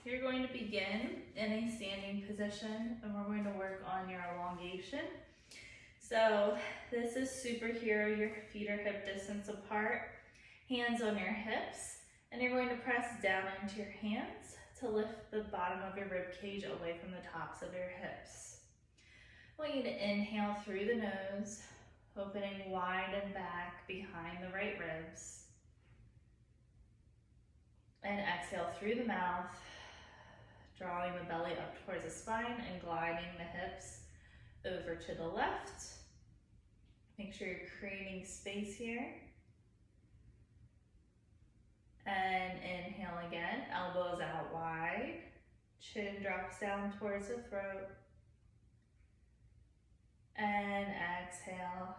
you're going to begin in a standing position and we're going to work on your elongation. So this is superhero, your feet are hip distance apart, hands on your hips, and you're going to press down into your hands to lift the bottom of your rib cage away from the tops of your hips. I want you to inhale through the nose, opening wide and back behind the right ribs. And exhale through the mouth, drawing the belly up towards the spine and gliding the hips over to the left. Make sure you're creating space here. And inhale again, elbows out wide, chin drops down towards the throat. And exhale.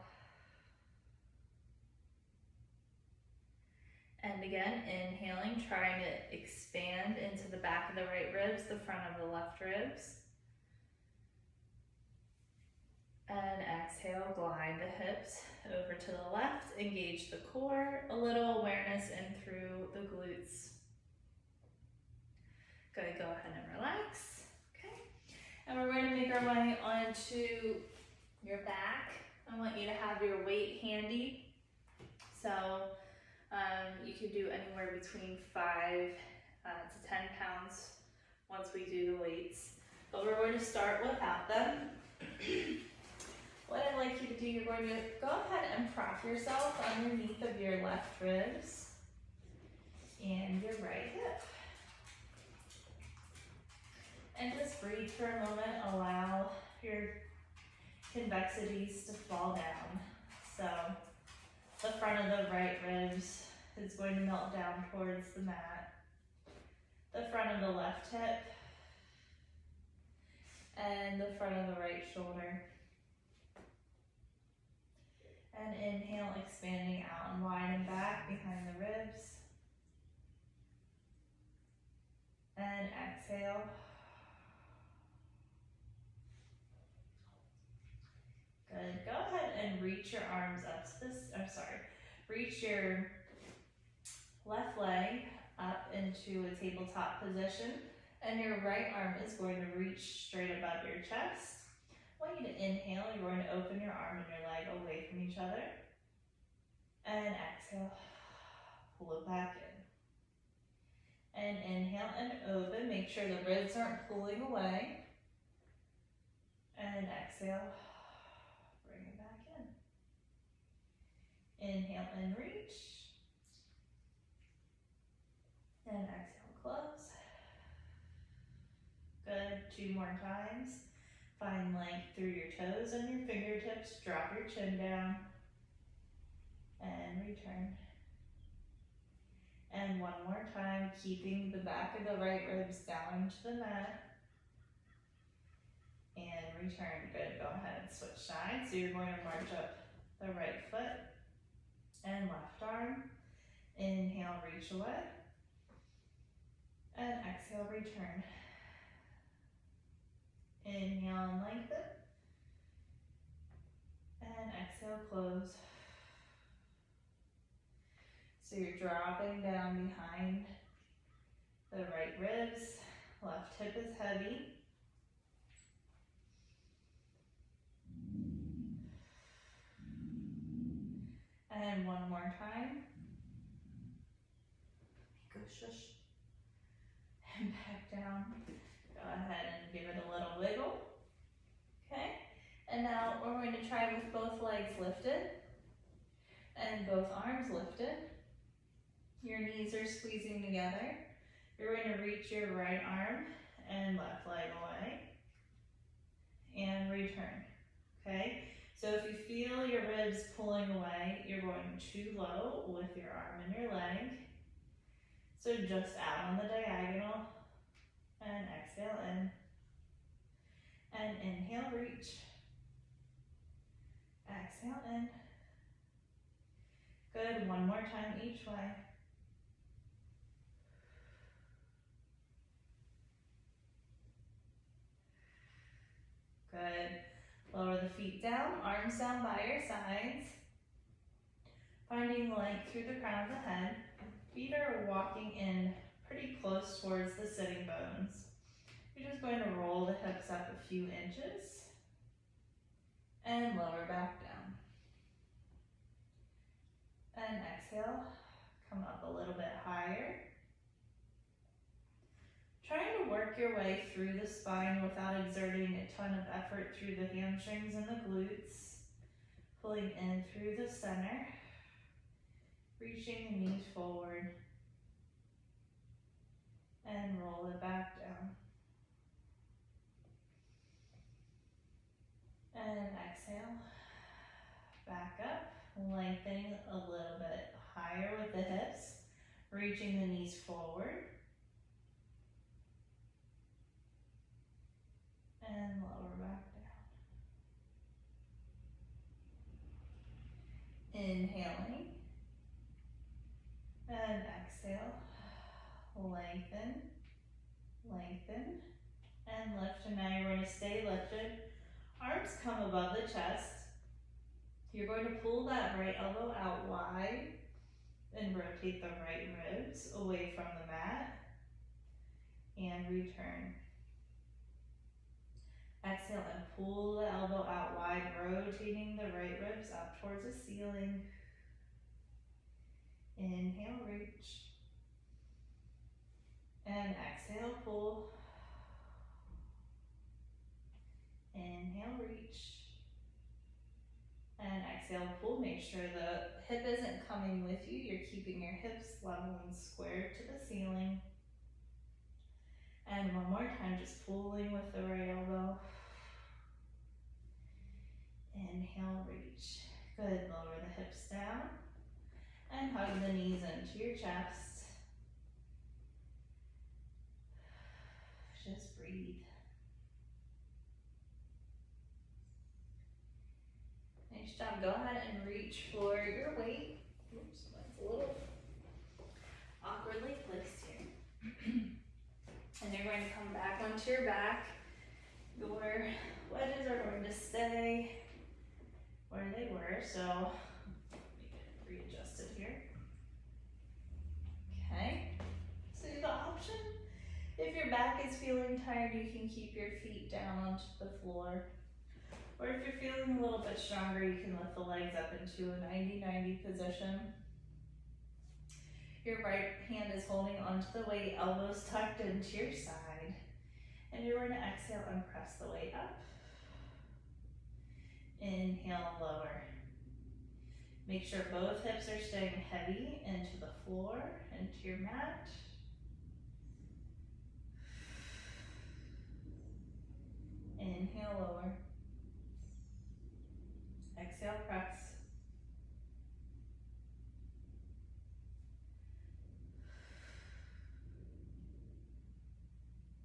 And again, inhaling, trying to expand into the back of the right ribs, the front of the left ribs. And exhale, glide the hips over to the left, engage the core, a little awareness in through the glutes. Good, go ahead and relax. Okay, and we're going to make our way onto your back. I want you to have your weight handy. So you could do anywhere between 5 to 10 pounds once we do the weights. But we're going to start without them. What I'd like you to do, you're going to go ahead and prop yourself underneath of your left ribs and your right hip. And just breathe for a moment, allow your convexities to fall down. So the front of the right ribs is going to melt down towards the mat. The front of the left hip and the front of the right shoulder. And inhale, expanding out and wide and back behind the ribs. And exhale. Good. Go ahead and reach your arms up to this, reach your left leg up into a tabletop position, and your right arm is going to reach straight above your chest. I want you to inhale, you're going to open your arm and your leg away from each other. And exhale, pull it back in. And inhale and open, make sure the ribs aren't pulling away. And exhale, bring it back in. Inhale and reach. And exhale, close. Good, 2 more times. Find length through your toes and your fingertips. Drop your chin down. And return. And 1 more time, keeping the back of the right ribs down to the mat. And return. Good. Go ahead and switch sides. So you're going to march up the right foot and left arm. Inhale, reach away. And exhale, return. Inhale and lengthen. And exhale, close. So you're dropping down behind the right ribs. Left hip is heavy. And 1 more time. Go shush. And back down. Go ahead and give it a little wiggle. Okay, and now we're going to try with both legs lifted and both arms lifted. Your knees are squeezing together. You're going to reach your right arm and left leg away and return. Okay, so if you feel your ribs pulling away, you're going too low with your arm and your leg. So just out on the diagonal. And exhale in. And inhale, reach. Exhale in. Good, 1 more time each way. Good. Lower the feet down, arms down by your sides. Finding length through the crown of the head. Feet are walking in pretty close towards the sitting bones. You're just going to roll the hips up a few inches and lower back down. And exhale, come up a little bit higher. Trying to work your way through the spine without exerting a ton of effort through the hamstrings and the glutes. Pulling in through the center, reaching the knees forward, and roll it back down. And exhale, back up, lengthening a little bit higher with the hips, reaching the knees forward, and lower back down. Inhaling, and exhale, lengthen, lengthen, and lift. And now you're going to stay lifted. Arms come above the chest. You're going to pull that right elbow out wide and rotate the right ribs away from the mat and return. Exhale and pull the elbow out wide, rotating the right ribs up towards the ceiling. Inhale, reach. And exhale, pull. Inhale, reach. And exhale, pull. Make sure the hip isn't coming with you. You're keeping your hips level and squared to the ceiling. And one more time, just pulling with the right elbow. Inhale, reach. Good, lower the hips down. And hug the knees into your chest. Just breathe. Nice job. Go ahead and reach for your weight. Oops, that's a little awkwardly placed here. And you're going to come back onto your back. Your wedges are going to stay where they were. So let me get readjusted here. Okay. So the option, if your back is feeling tired, you can keep your feet down onto the floor. Or if you're feeling a little bit stronger, you can lift the legs up into a 90-90 position. Your right hand is holding onto the weight, elbows tucked into your side. And you're going to exhale and press the weight up. Inhale, lower. Make sure both hips are staying heavy into the floor, into your mat. Inhale, lower. Exhale, press.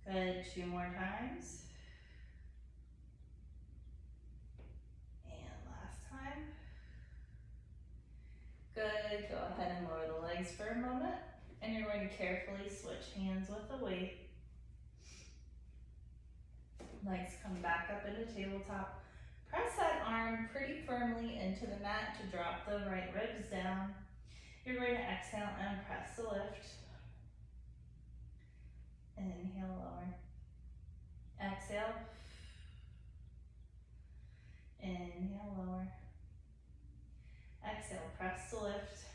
Good, 2 more times. And last time. Good, go ahead and lower the legs for a moment. And you're going to carefully switch hands with the weight. Legs come back up into tabletop. Press that arm pretty firmly into the mat to drop the right ribs down. You're going to exhale and press the lift. Inhale, lower. Exhale. Inhale, lower. Exhale, press the lift.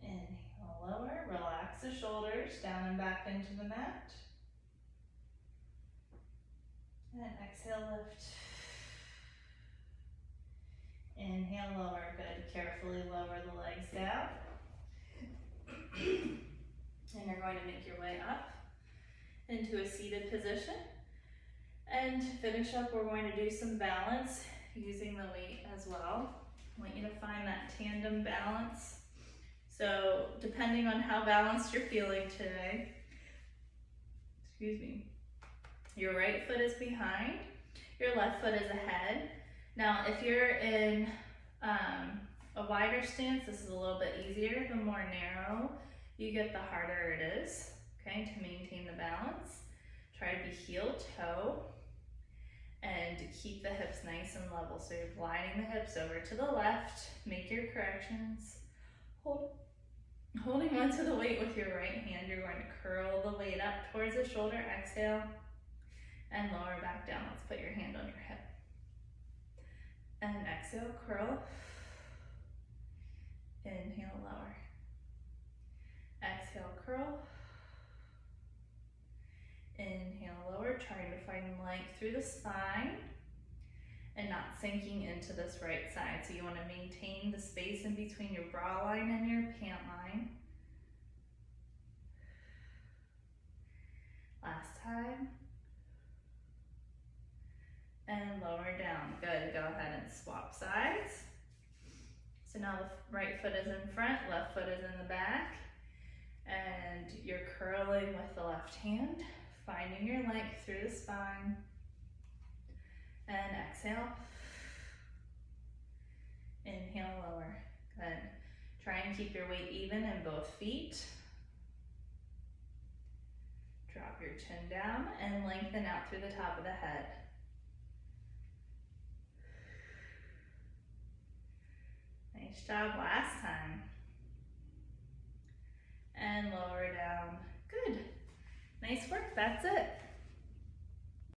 Inhale, lower. Relax the shoulders down and back into the mat. And exhale, lift. Inhale, lower. Good. Carefully lower the legs down. And you're going to make your way up into a seated position. And to finish up, we're going to do some balance using the weight as well. I want you to find that tandem balance. So depending on how balanced you're feeling today, your right foot is behind, your left foot is ahead. Now, if you're in a wider stance, this is a little bit easier. The more narrow you get, the harder it is, okay, to maintain the balance. Try to be heel toe and keep the hips nice and level. So you're gliding the hips over to the left, make your corrections, hold Holding onto the weight with your right hand, you're going to curl the weight up towards the shoulder, exhale, and lower back down. Let's put your hand on your hip. And exhale, curl. Inhale, lower. Exhale, curl. Inhale, lower, trying to find length through the spine and not sinking into this right side. So you want to maintain the space in between your bra line and your pant line. Last time. And lower down. Good. Go ahead and swap sides. So now the right foot is in front, left foot is in the back. And you're curling with the left hand, finding your length through the spine. And exhale. Inhale, lower. Good. Try and keep your weight even in both feet. Drop your chin down and lengthen out through the top of the head. Nice job. Last time. And lower down. Good. Nice work. That's it.